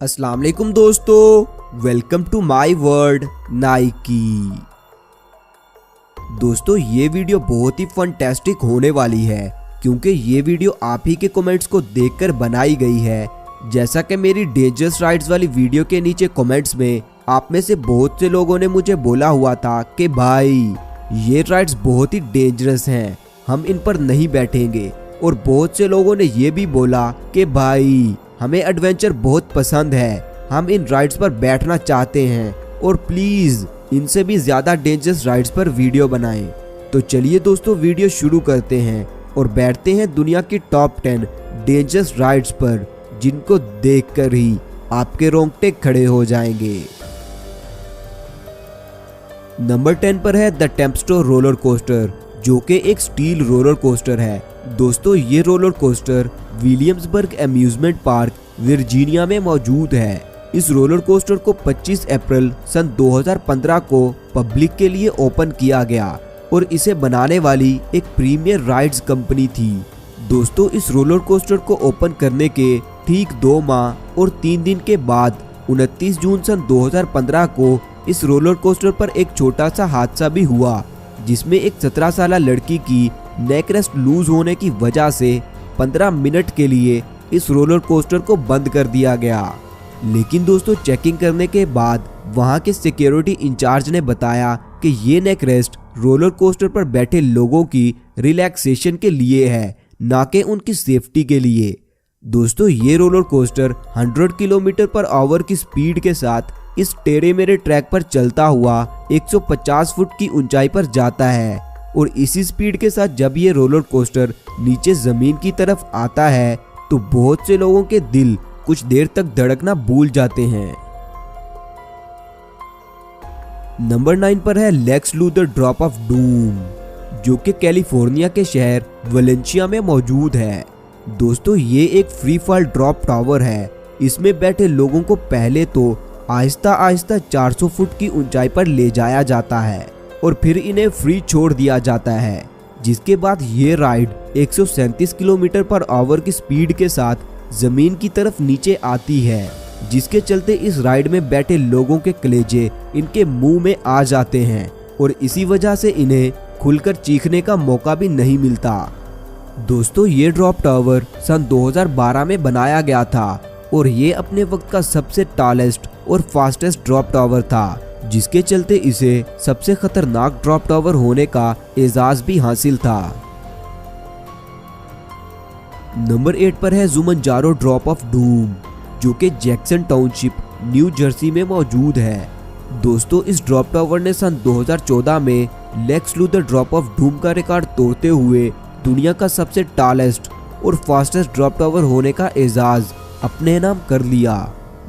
अस्सलाम वालेकुम दोस्तों, welcome to my world Nike. दोस्तों ये वीडियो बहुत ही फंटास्टिक होने वाली है क्योंकि ये वीडियो आप ही के कमेंट्स को देखकर बनाई गई है। जैसा कि मेरी डेंजरस राइड्स वाली वीडियो के नीचे कमेंट्स में आप में से बहुत से लोगों ने मुझे बोला हुआ था कि भाई ये राइड्स बहुत ही डेंजरस हैं, हम इन पर नहीं बैठेंगे। और बहुत से लोगों ने ये भी बोला कि भाई हमें एडवेंचर बहुत पसंद है, हम इन राइड्स पर बैठना चाहते हैं और प्लीज इनसे भी ज्यादा डेंजरस राइड्स पर वीडियो बनाएं। तो चलिए दोस्तों वीडियो शुरू करते हैं और बैठते हैं दुनिया की टॉप 10 डेंजरस राइड्स पर, जिनको देखकर ही आपके रोंगटे खड़े हो जाएंगे। नंबर 10 पर है द टेम्पेस्ट्रो रोलर कोस्टर, जो कि एक स्टील रोलर कोस्टर है। दोस्तों ये roller coaster Williamsburg amusement park Virginia में मौजूद है। इस रोलर कोस्टर को 25 अप्रैल सन 2015 को पब्लिक के लिए ओपन किया गया और इसे बनाने वाली एक प्रीमियर राइड्स कंपनी थी। दोस्तों इस रोलर कोस्टर को ओपन करने के ठीक 2 माह और 3 दिन के बाद 29 जून सन 2015 को इस रोलर कोस्टर पर एक छोटा सा हादसा भी हुआ, जिसमें एक 17 साल लड़की की नेक रेस्ट लूज होने की वजह से 15 मिनट के लिए इस रोलर कोस्टर को बंद कर दिया गया। लेकिन दोस्तों चेकिंग करने के बाद वहां के सिक्योरिटी इंचार्ज ने बताया कि ये नेक रेस्ट रोलर कोस्टर पर बैठे लोगों की रिलैक्सेशन के लिए है, ना कि उनकी सेफ्टी के लिए। दोस्तों ये roller coaster 100 kilometre per hour की स्पीड के साथ इस टेढ़े मेढ़े ट्रैक पर चलता हुआ 150 फुट की ऊंचाई पर जाता है और इसी स्पीड के साथ जब ये रोलर कोस्टर नीचे जमीन की तरफ आता है तो बहुत से लोगों के दिल कुछ देर तक धड़कना भूल जाते हैं। नंबर 9 पर है Lex Luthor drop of doom, जो कि कैलिफोर्निया के शहर वेलेंशिया में मौजूद है। दोस्तों ये एक फ्री फॉल ड्रॉप टावर है। इसमें बैठे लोगों को पहले तो आहिस्ता आहिस्ता 400 फुट की ऊंचाई पर ले जाया जाता है और फिर इन्हें फ्री छोड़ दिया जाता है, जिसके बाद ये राइड 137 किलोमीटर पर आवर की स्पीड के साथ जमीन की तरफ नीचे आती है, जिसके चलते इस राइड में बैठे लोगों के कलेजे इनके मुंह में आ जाते हैं और इसी वजह से इन्हें खुलकर चीखने का मौका भी नहीं मिलता। दोस्तों ये ड्रॉप टावर सन 2012 में बनाया गया था और ये अपने वक्त का सबसे टॉलेस्ट और फास्टेस्ट ड्रॉप टावर था, जिसके चलते इसे सबसे खतरनाक ड्रॉप टावर होने का एजाज भी हासिल था। नंबर 8 पर है जुमंजारो ड्रॉप ऑफ डूम, जो कि जैक्सन टाउनशिप न्यू जर्सी में मौजूद है। दोस्तों इस ड्रॉप टावर ने सन 2014 में Lex Luthor drop of doom का रिकॉर्ड तोड़ते हुए दुनिया का सबसे टॉलेस्ट और फास्टेस्ट ड्रॉप टावर होने का एजाज अपने नाम कर लिया।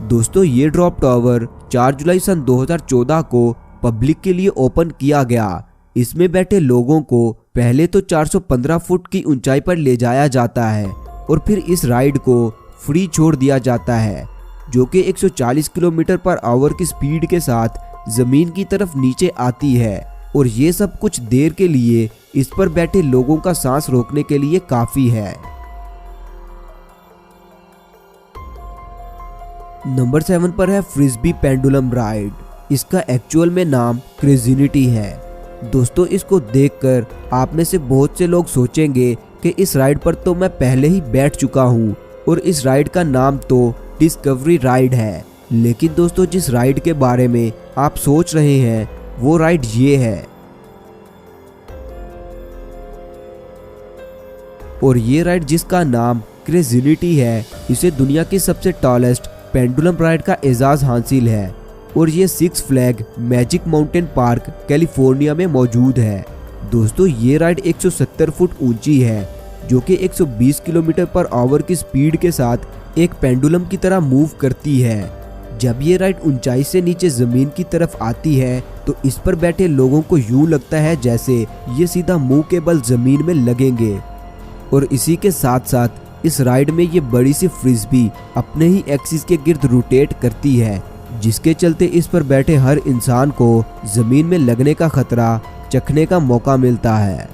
दोस्तों ये ड्रॉप टावर 4 जुलाई सन 2014 को पब्लिक के लिए ओपन किया गया। इसमें बैठे लोगों को पहले तो 415 फुट की ऊंचाई पर ले जाया जाता है और फिर इस राइड को फ्री छोड़ दिया जाता है, जो कि 140 किलोमीटर पर आवर की स्पीड के साथ जमीन की तरफ नीचे आती है और ये सब कुछ देर के लिए इस पर बैठे लोगों का सांस रोकने के लिए काफी है। नंबर 7 पर है फ्रिस्बी पेंडुलम राइड। इसका एक्चुअल में नाम क्रेजिनिटी है। दोस्तों इसको देखकर आप में से बहुत से लोग सोचेंगे कि इस राइड पर तो मैं पहले ही बैठ चुका हूँ और इस राइड का नाम तो डिस्कवरी राइड है। लेकिन दोस्तों जिस राइड के बारे में आप सोच रहे हैं वो राइड ये है, और ये राइड जिसका नाम क्रेजिनिटी है, इसे दुनिया की सबसे टॉलेस्ट पेंडुलम राइड का एजाज हासिल है और ये 6 flag magic mountain park California में मौजूद है। दोस्तों ये राइड 170 फुट ऊंची है, जो कि 120 किलोमीटर पर आवर की स्पीड के साथ एक पेंडुलम की तरह मूव करती है। जब ये राइड ऊंचाई से नीचे जमीन की तरफ आती है तो इस पर बैठे लोगों को यूं लगता है जैसे ये सीधा मुंह के बल जमीन में लगेंगे और इसी के साथ साथ इस राइड में ये बड़ी सी फ्रिस्बी अपने ही एक्सिस के गिर्द रोटेट करती है, जिसके चलते इस पर बैठे हर इंसान को जमीन में लगने का खतरा चखने का मौका मिलता है।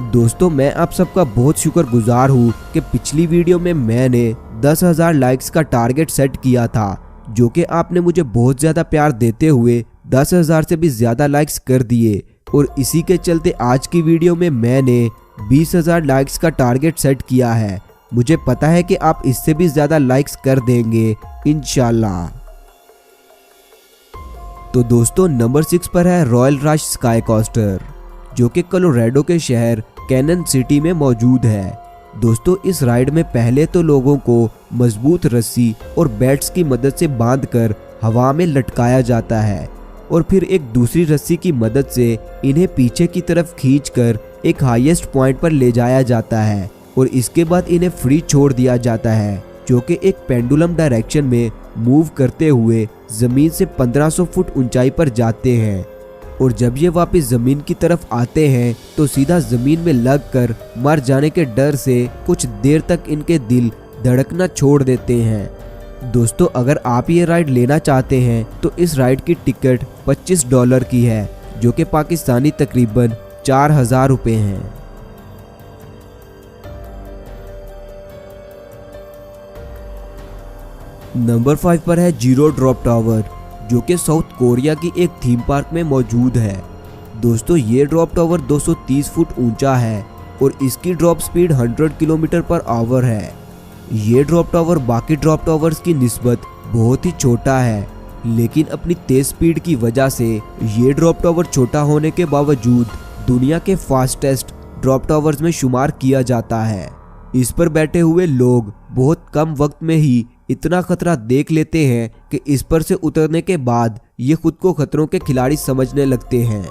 दोस्तों मैं आप सबका बहुत शुक्रगुजार हूँ कि पिछली वीडियो में मैंने 10,000 लाइक्स का टारगेट सेट किया था, जो कि आपने मुझे बहुत ज़्यादा प्यार देते हुए 10,000 से भी ज़्यादा लाइक्स कर दिए। और इसी के चलते आज की वीडियो में मैंने 20,000 लाइक्स का टारगेट सेट किया है। मुझे पता है कि आप इससे भी ज़्यादा लाइक्स कर देंगे इंशाल्लाह। तो दोस्तों नंबर 6 पर है रॉयल रश स्काई कोस्टर, जो कि कोलोराडो के शहर कैनन सिटी में मौजूद है। दोस्तों इस राइड में पहले तो लोगों को मजबूत रस्सी और बैट्स की मदद से बांधकर हवा में लटकाया जाता है और फिर एक दूसरी रस्सी की मदद से इन्हें पीछे की तरफ खींचकर एक हाईएस्ट पॉइंट पर ले जाया जाता है और इसके बाद इन्हें फ्री छोड़ दिया जाता है, जो कि एक पेंडुलम डायरेक्शन में मूव करते हुए जमीन से 1500 फुट ऊंचाई पर जाते हैं। और जब ये वापस जमीन की तरफ आते हैं तो सीधा जमीन में लगकर मर जाने के डर से कुछ देर तक इनके दिल धड़कना छोड़ देते हैं। दोस्तों अगर आप ये राइड लेना चाहते हैं तो इस राइड की टिकट $25 की है, जो कि पाकिस्तानी तकरीबन 4,000 रुपये हैं। नंबर 5 पर है जीरो ड्रॉप टावर, जो कि साउथ कोरिया की एक थीम पार्क में मौजूद है। दोस्तों ये ड्रॉप टावर 230 फुट ऊंचा है और इसकी drop speed 100 kilometre per hour है। ये ड्रॉप टावर बाकी ड्रॉप टावर्स की निस्बत बहुत ही छोटा है, लेकिन अपनी तेज स्पीड की वजह से ये ड्रॉप टावर छोटा होने के बावजूद दुनिया के फास्टेस्ट ड्रॉप टावर्स में शुमार किया जाता है। इस पर बैठे हुए लोग बहुत कम वक्त में ही इतना खतरा देख लेते हैं कि इस पर से उतरने के बाद ये खुद को खतरों के खिलाड़ी समझने लगते हैं।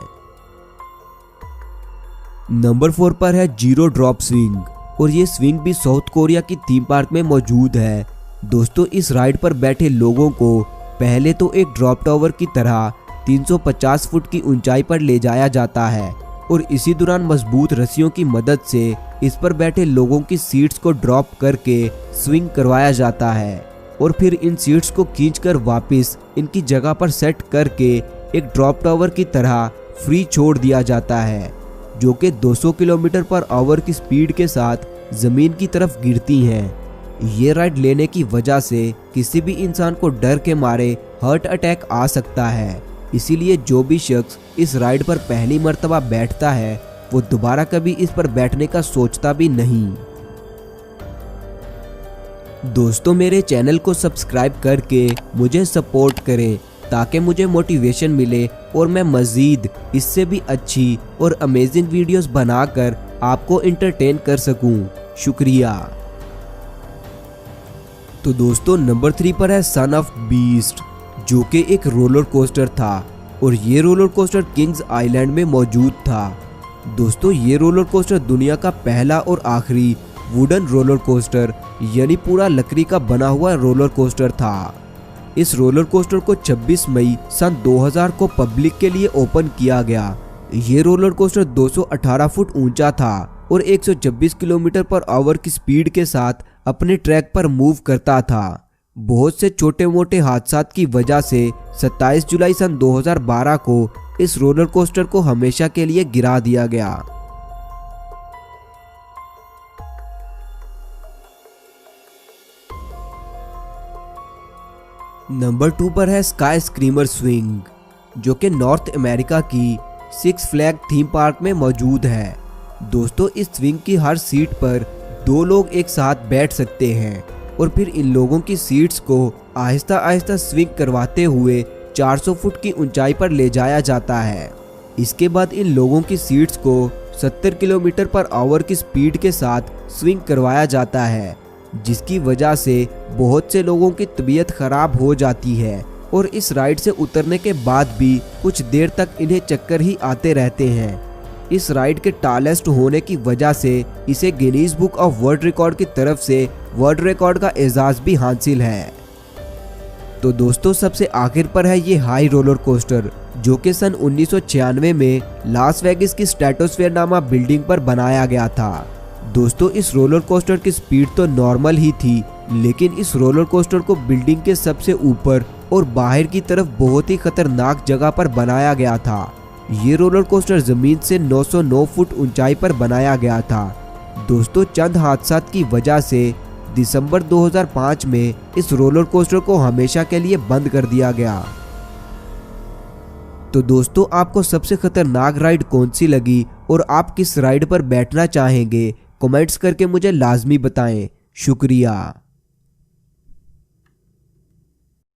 नंबर 4 पर है जीरो ड्रॉप स्विंग, और ये स्विंग भी साउथ कोरिया की थीम पार्क में मौजूद है। दोस्तों इस राइड पर बैठे लोगों को पहले तो एक ड्रॉप टावर की तरह 350 फुट की ऊंचाई पर ले जाया जाता है और इसी दौरान मजबूत रस्सियों की मदद से इस पर बैठे लोगों की सीट्स को ड्रॉप करके स्विंग करवाया जाता है और फिर इन सीट्स को खींचकर वापस इनकी जगह पर सेट करके एक ड्रॉप टावर की तरह फ्री छोड़ दिया जाता है, जो कि 200 किलोमीटर पर आवर की स्पीड के साथ जमीन की तरफ गिरती हैं। ये राइड लेने की वजह से किसी भी इंसान को डर के मारे हार्ट अटैक आ सकता है, इसीलिए जो भी शख्स इस राइड पर पहली मर्तबा बैठता है वो दोबारा कभी इस पर बैठने का सोचता भी नहीं। दोस्तों मेरे चैनल को सब्सक्राइब करके मुझे सपोर्ट करें ताकि मुझे मोटिवेशन मिले और मैं मज़ीद इससे भी अच्छी और अमेजिंग वीडियोस बनाकर आपको एंटरटेन कर सकूं। शुक्रिया। तो दोस्तों नंबर 3 पर है सन ऑफ बीस्ट, जो कि एक रोलर कोस्टर था और ये रोलर कोस्टर किंग्स आइलैंड में मौजूद था। दोस्तों ये रोलर कोस्टर दुनिया का पहला और आखिरी वुडन रोलर कोस्टर यानी पूरा लकड़ी का बना हुआ रोलर कोस्टर था। इस रोलर कोस्टर को 26 मई सन 2000 को पब्लिक के लिए ओपन किया गया। ये रोलर कोस्टर 218 फुट ऊंचा था और 126 किलोमीटर पर आवर की स्पीड के साथ अपने ट्रैक पर मूव करता था। बहुत से छोटे मोटे हादसा की वजह से 27 जुलाई सन 2012 को इस रोलर कोस्टर को हमेशा के लिए गिरा दिया गया। नंबर 2 पर है स्काई स्क्रीमर स्विंग, जो कि नॉर्थ अमेरिका की सिक्स फ्लैग थीम पार्क में मौजूद है। दोस्तों इस स्विंग की हर सीट पर 2 लोग एक साथ बैठ सकते हैं और फिर इन लोगों की सीट्स को आहिस्ता आहिस्ता स्विंग करवाते हुए 400 फुट की ऊंचाई पर ले जाया जाता है। इसके बाद इन लोगों की सीट्स को 70 किलोमीटर पर आवर की स्पीड के साथ स्विंग करवाया जाता है, जिसकी वजह से बहुत से लोगों की तबीयत खराब हो जाती है और इस राइड से उतरने के बाद भी कुछ देर तक इन्हें चक्कर ही आते रहते हैं। इस राइड के टालेस्ट होने की वजह से इसे Guinness book of world record की तरफ से वर्ल्ड रिकॉर्ड का एजाज भी हासिल है। तो दोस्तों सबसे आखिर पर है ये हाई रोलर कोस्टर, जो कि सन 1996 में लास वेगास की स्ट्रेटोस्फेयर नामा बिल्डिंग पर बनाया गया था। दोस्तों इस रोलर कोस्टर की स्पीड तो नॉर्मल ही थी, लेकिन इस रोलर कोस्टर को बिल्डिंग के सबसे ऊपर और बाहर की तरफ बहुत ही खतरनाक जगह पर बनाया गया था। ये रोलर कोस्टर जमीन से 909 फुट ऊंचाई पर बनाया गया था। दोस्तों चंद हादसात की वजह से दिसंबर 2005 में इस रोलर कोस्टर को हमेशा के लिए बंद कर दिया गया। तो दोस्तों, आपको सबसे खतरनाक राइड कौन सी लगी और आप किस राइड पर बैठना चाहेंगे, कमेंट्स करके मुझे लाजमी बताएं। शुक्रिया।